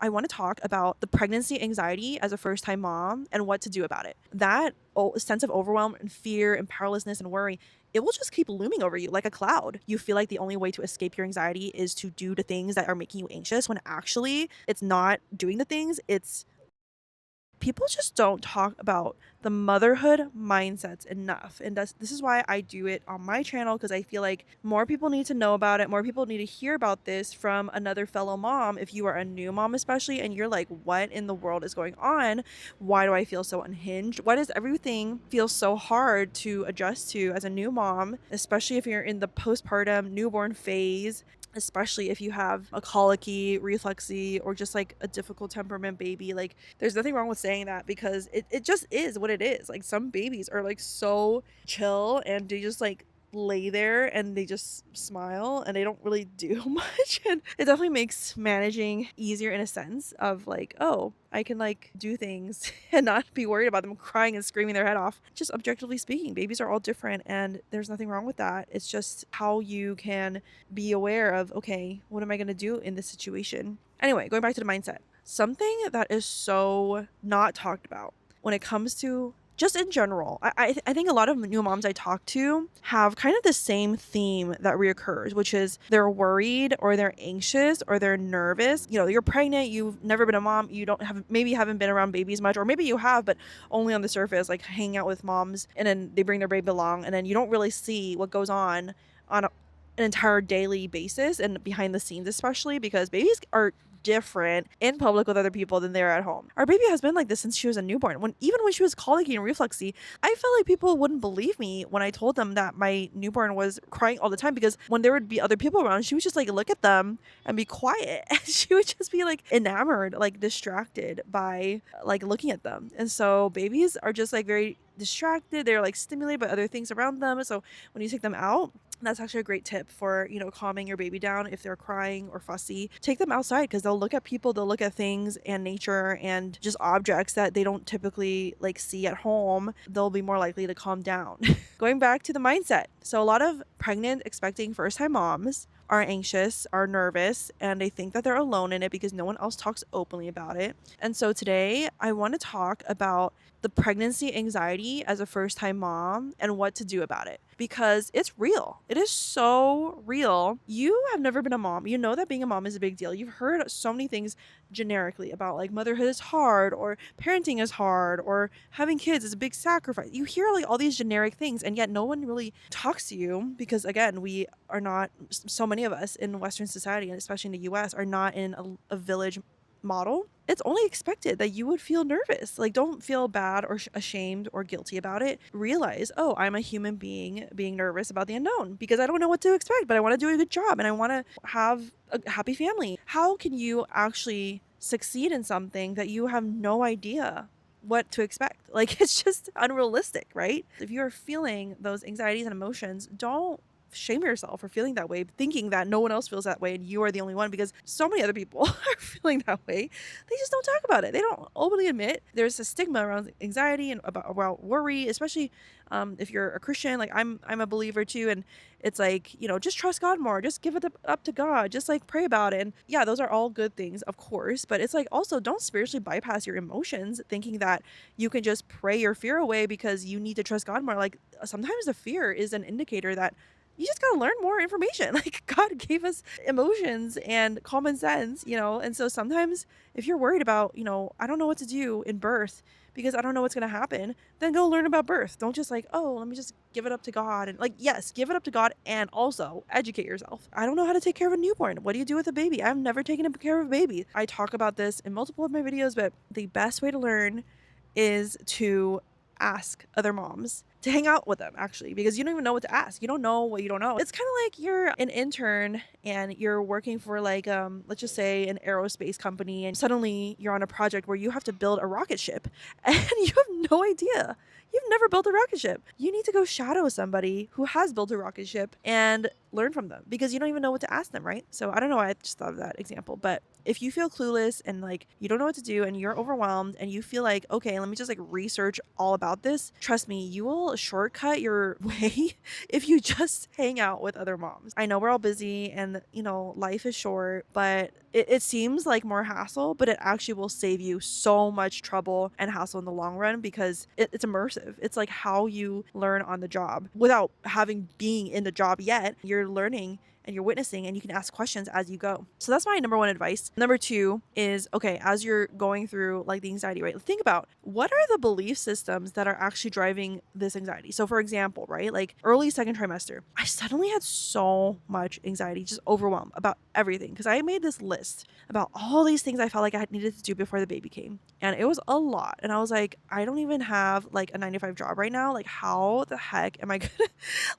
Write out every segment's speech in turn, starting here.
I want to talk about the pregnancy anxiety as a first time mom and what to do about it. That sense of overwhelm and fear and powerlessness and worry, it will just keep looming over you like a cloud. You feel like the only way to escape your anxiety is to do the things that are making you anxious when actually it's not doing the things, it's people just don't talk about the motherhood mindsets enough. And this is why I do it on my channel, because I feel like more people need to know about it. More people need to hear about this from another fellow mom. If you are a new mom, especially, and you're like, what in the world is going on? Why do I feel so unhinged? Why does everything feel so hard to adjust to as a new mom, especially if you're in the postpartum newborn phase? Especially if you have a colicky, refluxy, or just like a difficult temperament baby. Like, there's nothing wrong with saying that because it just is what it is. Like, some babies are like so chill and they just like lay there and they just smile and they don't really do much. And it definitely makes managing easier in a sense of like, oh, I can like do things and not be worried about them crying and screaming their head off. Just objectively speaking, babies are all different and there's nothing wrong with that. It's just how you can be aware of, okay, what am I going to do in this situation? Anyway, going back to the mindset, something that is so not talked about when it comes to just in general, I think a lot of new moms I talk to have kind of the same theme that reoccurs, which is they're worried or they're anxious or they're nervous. You know, you're pregnant, you've never been a mom, you don't have, maybe haven't been around babies much, or maybe you have, but only on the surface, like hanging out with moms and then they bring their baby along and then you don't really see what goes on an entire daily basis and behind the scenes, especially because babies are different in public with other people than they're at home. Our baby has been like this since she was a newborn. Even when she was colicky and refluxy, I felt like people wouldn't believe me when I told them that my newborn was crying all the time because when there would be other people around, she would just like look at them and be quiet. And she would just be like enamored, like distracted by like looking at them. And so babies are just like very distracted. They're like stimulated by other things around them. So when you take them out, that's actually a great tip for, calming your baby down if they're crying or fussy. Take them outside because they'll look at people, they'll look at things and nature and just objects that they don't typically like see at home. They'll be more likely to calm down. Going back to the mindset. So a lot of pregnant, expecting first-time moms are anxious, are nervous, and they think that they're alone in it because no one else talks openly about it. And so today I want to talk about the pregnancy anxiety as a first-time mom and what to do about it because it's real. It is so real. You have never been a mom. You know that being a mom is a big deal. You've heard so many things generically about like motherhood is hard or parenting is hard or having kids is a big sacrifice. You hear like all these generic things and yet no one really talks to you because again, we are not, so many of us in Western society and especially in the US are not in a village model. It's only expected that you would feel nervous. Like, don't feel bad or ashamed or guilty about it. Realize, oh, I'm a human being being nervous about the unknown because I don't know what to expect, but I want to do a good job and I want to have a happy family. How can you actually succeed in something that you have no idea what to expect? Like, it's just unrealistic, right? If you're feeling those anxieties and emotions, don't shame yourself for feeling that way, thinking that no one else feels that way and you are the only one because so many other people are feeling that way. They just don't talk about it. They don't openly admit there's a stigma around anxiety and about worry, especially if you're a Christian. Like I'm a believer too, and it's like just trust God more, just give it up to God, just like pray about it. And yeah, those are all good things, of course, but it's like also don't spiritually bypass your emotions, thinking that you can just pray your fear away because you need to trust God more. Like sometimes the fear is an indicator that you just gotta learn more information. Like God gave us emotions and common sense, and so sometimes if you're worried about, I don't know what to do in birth because I don't know what's gonna happen, then go learn about birth. Don't just like, oh, let me just give it up to God. And like, yes, give it up to God and also educate yourself. I don't know how to take care of a newborn. What do you do with a baby? I've never taken care of a baby. I talk about this in multiple of my videos, but the best way to learn is to ask other moms, to hang out with them actually, because you don't even know what to ask. You don't know what you don't know. It's kind of like you're an intern and you're working for like let's just say an aerospace company and suddenly you're on a project where you have to build a rocket ship and you have no idea. You've never built a rocket ship. You need to go shadow somebody who has built a rocket ship and learn from them because you don't even know what to ask them, right? So I don't know why I just thought of that example, but if you feel clueless and like you don't know what to do and you're overwhelmed and you feel like, okay, let me just like research all about this, trust me, you will shortcut your way if you just hang out with other moms. I know we're all busy and, life is short, but it seems like more hassle, but it actually will save you so much trouble and hassle in the long run because it's immersive. It's like how you learn on the job without having being in the job yet. You're learning and you're witnessing and you can ask questions as you go. So that's my number one advice. Number two is, okay, as you're going through like the anxiety, right? Think about what are the belief systems that are actually driving this anxiety. So for example, right, like early second trimester, I suddenly had so much anxiety, just overwhelmed about everything because I made this list about all these things I felt like I needed to do before the baby came. And it was a lot. And I was like, I don't even have like a 9 to 5 job right now. Like, how the heck am I gonna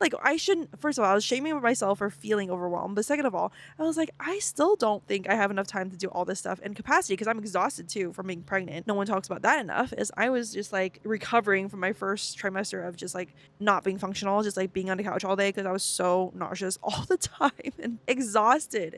like, I shouldn't, first of all, I was shaming myself for feeling overwhelmed. But second of all, I was like, I still don't think I have enough time to do all this stuff and capacity because I'm exhausted too from being pregnant. No one talks about that enough, as I was just like recovering from my first trimester of just like not being functional, just like being on the couch all day because I was so nauseous all the time and exhausted.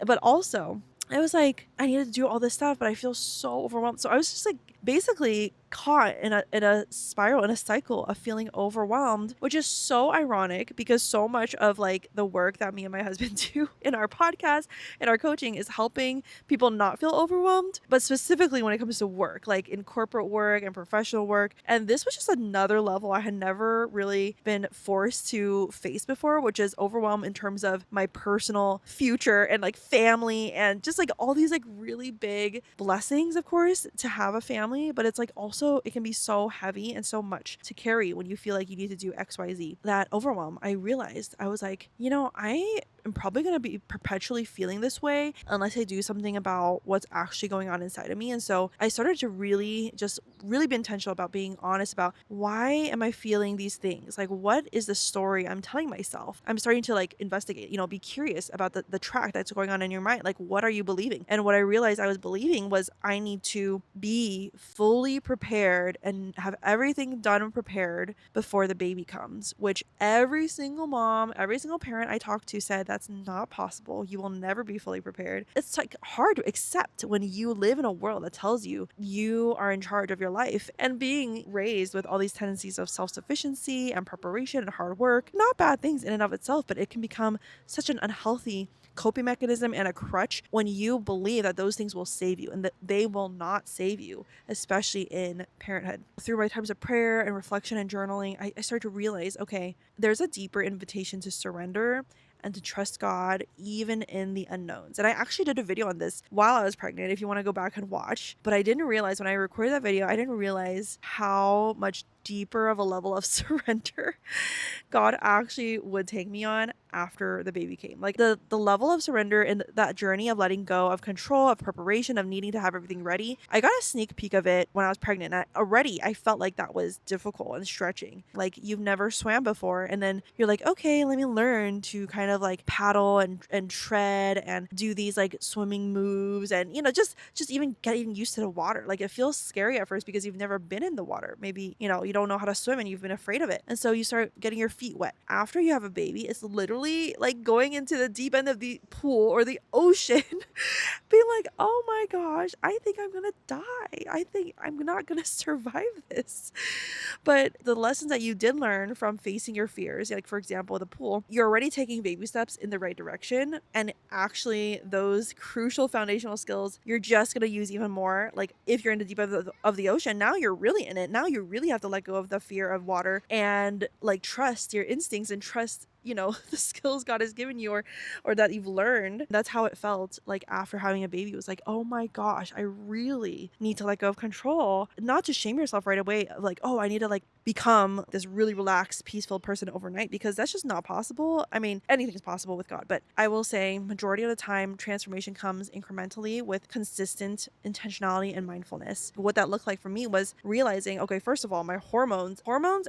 But also, I was like, I needed to do all this stuff, but I feel so overwhelmed. So I was just like basically caught in a spiral, in a cycle of feeling overwhelmed, which is so ironic because so much of like the work that me and my husband do in our podcast and our coaching is helping people not feel overwhelmed, but specifically when it comes to work, like in corporate work and professional work. And this was just another level I had never really been forced to face before, which is overwhelm in terms of my personal future and like family and just like all these like really big blessings, of course, to have a family, but it's like also it can be so heavy and so much to carry when you feel like you need to do XYZ. That overwhelm, I realized I was like, I am probably going to be perpetually feeling this way unless I do something about what's actually going on inside of me. And so I started to really be intentional about being honest about why am I feeling these things? Like, what is the story I'm telling myself? I'm starting to like investigate, be curious about the track that's going on in your mind. Like, what are you believing? And what I realized I was believing was I need to be fully prepared and have everything done and prepared before the baby comes, which every single mom, every single parent I talked to said that's not possible. You will never be fully prepared. It's like hard to accept when you live in a world that tells you you are in charge of your life, and being raised with all these tendencies of self-sufficiency and preparation and hard work, not bad things in and of itself, but it can become such an unhealthy coping mechanism and a crutch when you believe that those things will save you, and that they will not save you, especially in parenthood. Through my times of prayer and reflection and journaling, I started to realize, okay, there's a deeper invitation to surrender and to trust God even in the unknowns. And I actually did a video on this while I was pregnant, if you want to go back and watch. But I didn't realize when I recorded that video, I didn't realize how much deeper of a level of surrender God actually would take me on after the baby came. Like the level of surrender in that journey of letting go of control, of preparation, of needing to have everything ready. I got a sneak peek of it when I was pregnant. Already I felt like that was difficult and stretching. Like, you've never swam before, and then you're like, okay, let me learn to kind of like paddle and tread and do these like swimming moves, and just even getting used to the water. Like, it feels scary at first because you've never been in the water. Maybe you don't know how to swim and you've been afraid of it, and so you start getting your feet wet. After you have a baby, it's literally like going into the deep end of the pool or the ocean being like, oh my gosh, I think I'm gonna die. I think I'm not gonna survive this. But the lessons that you did learn from facing your fears, like for example, the pool, you're already taking baby steps in the right direction. And actually, those crucial foundational skills, you're just gonna use even more. Like, if you're in the deep of the ocean, now you're really in it. Now you really have to let go of the fear of water and like trust your instincts and trust the skills God has given you, or that you've learned. That's how it felt like after having a baby. It was like, oh my gosh, I really need to let go of control. Not to shame yourself right away, like, oh, I need to like become this really relaxed, peaceful person overnight, because that's just not possible. I mean, anything's possible with God, but I will say majority of the time, transformation comes incrementally with consistent intentionality and mindfulness. What that looked like for me was realizing, okay, first of all, my hormones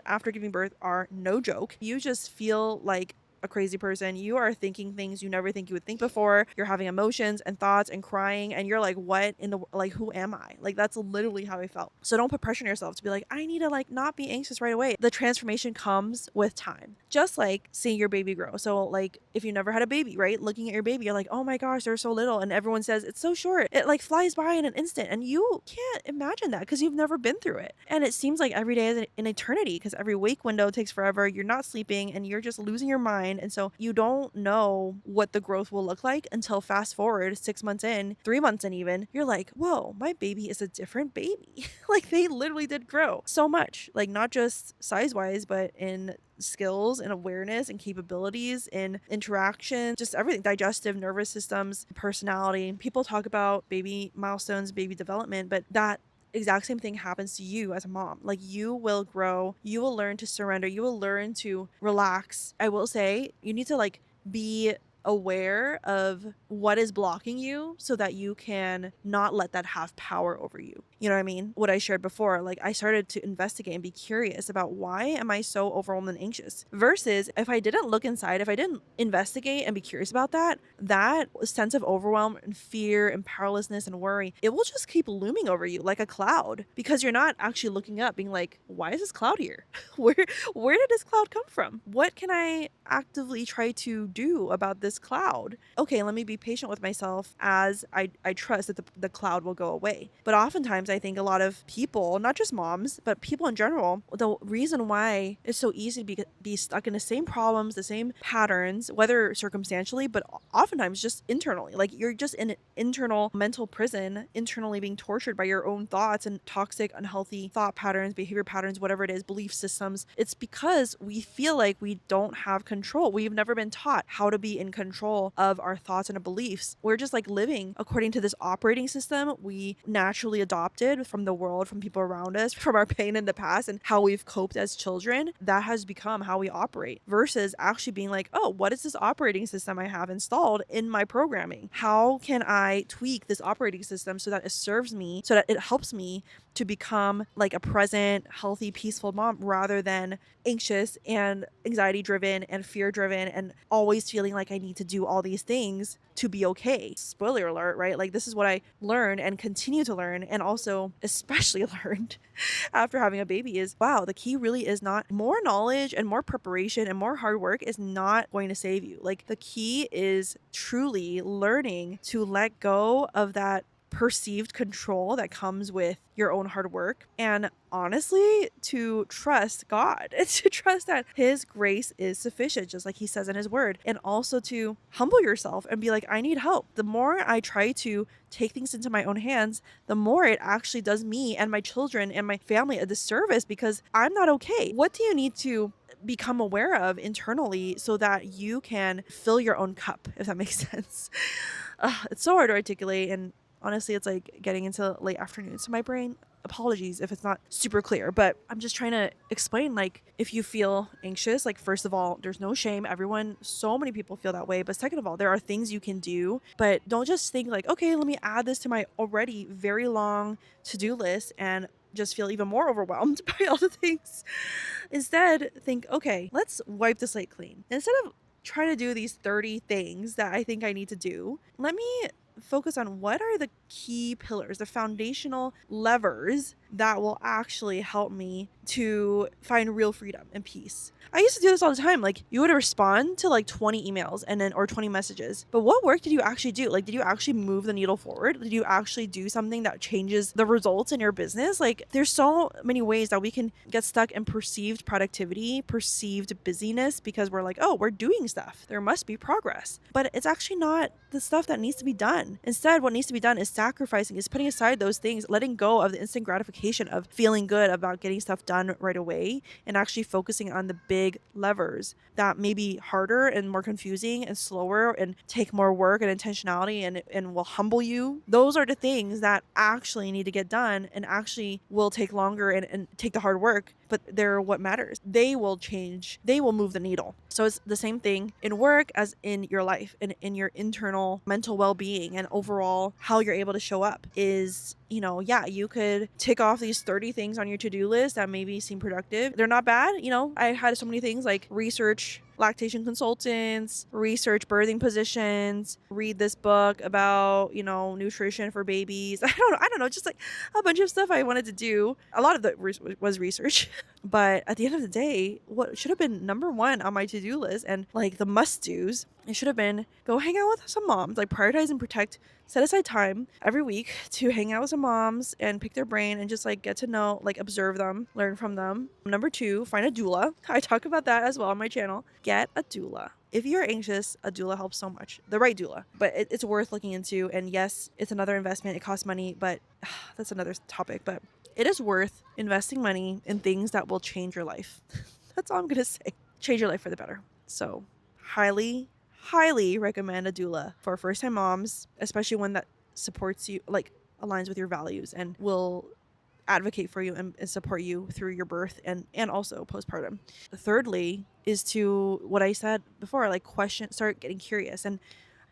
after giving birth are no joke. You just feel like a crazy person. You are thinking things you never think you would think before. You're having emotions and thoughts and crying, and you're like, what in the, like, who am I? Like, that's literally how I felt. So don't put pressure on yourself to be like, I need to like not be anxious right away. The transformation comes with time, just like seeing your baby grow. So like, if you never had a baby, right, looking at your baby, you're like, oh my gosh, they're so little, and everyone says it's so short, it like flies by in an instant, and you can't imagine that because you've never been through it. And it seems like every day is an eternity because every wake window takes forever. You're not sleeping and you're just losing your mind. And so you don't know what the growth will look like until fast forward 6 months in, 3 months in, even. You're like, whoa, my baby is a different baby. Like, they literally did grow so much, like, not just size wise, but in skills and awareness and capabilities in interaction, just everything, digestive, nervous systems, personality. People talk about baby milestones, baby development, but that exact same thing happens to you as a mom. Like, you will grow, you will learn to surrender, you will learn to relax. I will say you need to like be aware of what is blocking you so that you can not let that have power over you. You know what I mean? What I shared before, like, I started to investigate and be curious about why am I so overwhelmed and anxious, versus if I didn't look inside, if I didn't investigate and be curious about that, that sense of overwhelm and fear and powerlessness and worry, it will just keep looming over you like a cloud because you're not actually looking up being like, why is this cloud here? Where did this cloud come from? What can I actively try to do about this cloud? Okay, let me be patient with myself as I trust that the cloud will go away. But oftentimes I think a lot of people, not just moms, but people in general, the reason why it's so easy to be stuck in the same problems, the same patterns, whether circumstantially, but oftentimes just internally. Like, you're just in an internal mental prison, internally being tortured by your own thoughts and toxic, unhealthy thought patterns, behavior patterns, whatever it is, belief systems. It's because we feel like we don't have control. We've never been taught how to be in control of our thoughts and beliefs. We're just like living according to this operating system we naturally adopted from the world, from people around us, from our pain in the past and how we've coped as children. That has become how we operate, versus actually being like, oh, what is this operating system I have installed in my programming? How can I tweak this operating system so that it serves me, so that it helps me to become like a present, healthy, peaceful mom, rather than anxious and anxiety driven and fear driven and always feeling like I need to do all these things to be okay. Spoiler alert, right? Like, this is what I learned and continue to learn, and also especially learned after having a baby, is wow, the key really is not more knowledge and more preparation and more hard work is not going to save you. Like, the key is truly learning to let go of that perceived control that comes with your own hard work, and honestly to trust God and to trust that his grace is sufficient, just like he says in his word, and also to humble yourself and be like, I need help. The more I try to take things into my own hands, the more it actually does me and my children and my family a disservice because I'm not okay. What do you need to become aware of internally so that you can fill your own cup, if that makes sense? It's so hard to articulate, and honestly, it's like getting into late afternoons to my brain. Apologies if it's not super clear, but I'm just trying to explain, like, if you feel anxious, like, first of all, there's no shame. Everyone, so many people feel that way. But second of all, there are things you can do, but don't just think like, okay, let me add this to my already very long to-do list and just feel even more overwhelmed by all the things. Instead, think, okay, let's wipe the slate clean. Instead of trying to do these 30 things that I think I need to do, let me focus on what are the key pillars, the foundational levers that will actually help me to find real freedom and peace. I used to do this all the time. Like, you would respond to like 20 emails and then or 20 messages. But what work did you actually do? Like, did you actually move the needle forward? Did you actually do something that changes the results in your business? Like, there's so many ways that we can get stuck in perceived productivity, perceived busyness, because we're like, oh, we're doing stuff. There must be progress. But it's actually not the stuff that needs to be done. Instead, what needs to be done is sacrificing, is putting aside those things, letting go of the instant gratification of feeling good about getting stuff done right away, and actually focusing on the big levers that may be harder and more confusing and slower and take more work and intentionality and will humble you. Those are the things that actually need to get done and actually will take longer and take the hard work, but they're what matters. They will change, they will move the needle. So it's the same thing in work as in your life and in your internal mental well-being and overall how you're able to show up is, you know, yeah, you could tick off these 30 things on your to-do list that maybe seem productive. They're not bad. You know, I had so many things like research lactation consultants, research birthing positions, read this book about, nutrition for babies. I don't know, just like a bunch of stuff I wanted to do. A lot of that was research. But at the end of the day, what should have been number one on my to-do list and like the must-dos, it should have been go hang out with some moms, like prioritize and protect, set aside time every week to hang out with some moms and pick their brain and just like get to know, like observe them, learn from them. Number two, find a doula. I talk about that as well on my channel. Get a doula. If you're anxious, a doula helps so much. The right doula. But it's worth looking into. And yes, it's another investment. It costs money, but that's another topic. But it is worth investing money in things that will change your life. That's all I'm going to say. Change your life for the better. So highly, highly recommend a doula for first-time moms, especially one that supports you, like aligns with your values and will advocate for you and support you through your birth and also postpartum. Thirdly is to what I said before, like start getting curious. And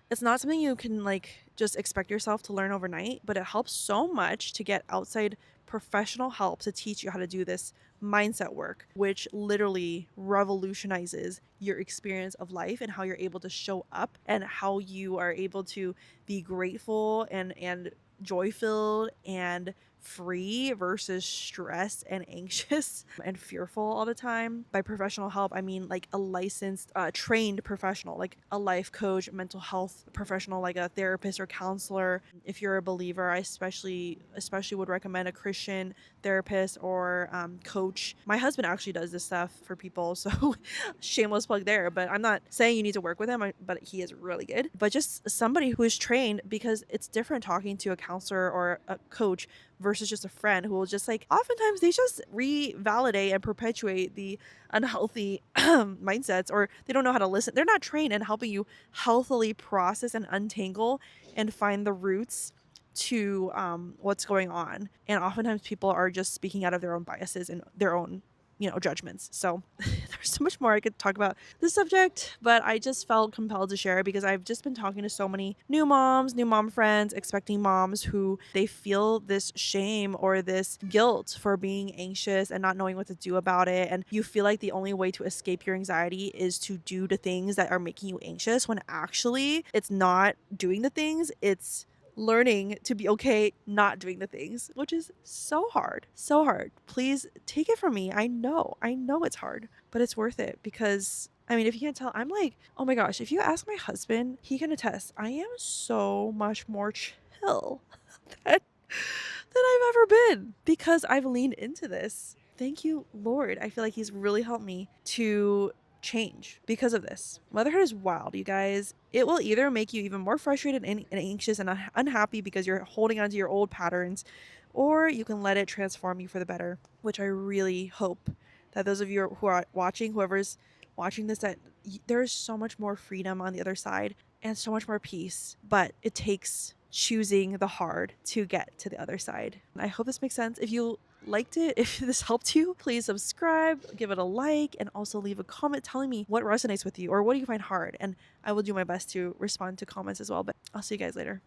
it's not something you can like just expect yourself to learn overnight, but it helps so much to get outside professional help to teach you how to do this mindset work, which literally revolutionizes your experience of life and how you're able to show up and how you are able to be grateful and joy-filled and free versus stressed and anxious and fearful all the time. By professional help, I mean like a licensed, trained professional, like a life coach, mental health professional, like a therapist or counselor. If you're a believer, I especially would recommend a Christian therapist or coach. My husband actually does this stuff for people, so shameless plug there. But I'm not saying you need to work with him, but he is really good. But just somebody who is trained, because it's different talking to a counselor or a coach versus just a friend who will just like, oftentimes they just revalidate and perpetuate the unhealthy mindsets, or they don't know how to listen. They're not trained in helping you healthily process and untangle and find the roots to what's going on. And oftentimes people are just speaking out of their own biases and their own judgments. So there's so much more I could talk about this subject, but I just felt compelled to share because I've just been talking to so many new moms, new mom friends, expecting moms who they feel this shame or this guilt for being anxious and not knowing what to do about it. And you feel like the only way to escape your anxiety is to do the things that are making you anxious, when actually it's not doing the things, it's learning to be okay not doing the things, which is so hard. So hard. Please take it from me. I know it's hard, but it's worth it because I mean, if you can't tell, I'm like, oh my gosh, if you ask my husband, he can attest, I am so much more chill than I've ever been because I've leaned into this. Thank you, Lord. I feel like he's really helped me to change because of this. Motherhood is wild, you guys. It will either make you even more frustrated and anxious and unhappy because you're holding on to your old patterns, or you can let it transform you for the better, which I really hope that those of you who are watching, whoever's watching this, that there's so much more freedom on the other side and so much more peace, but it takes choosing the hard to get to the other side. I hope this makes sense. If you liked it, if this helped you, please subscribe, give it a like, and also leave a comment telling me what resonates with you or what do you find hard. And I will do my best to respond to comments as well. But I'll see you guys later.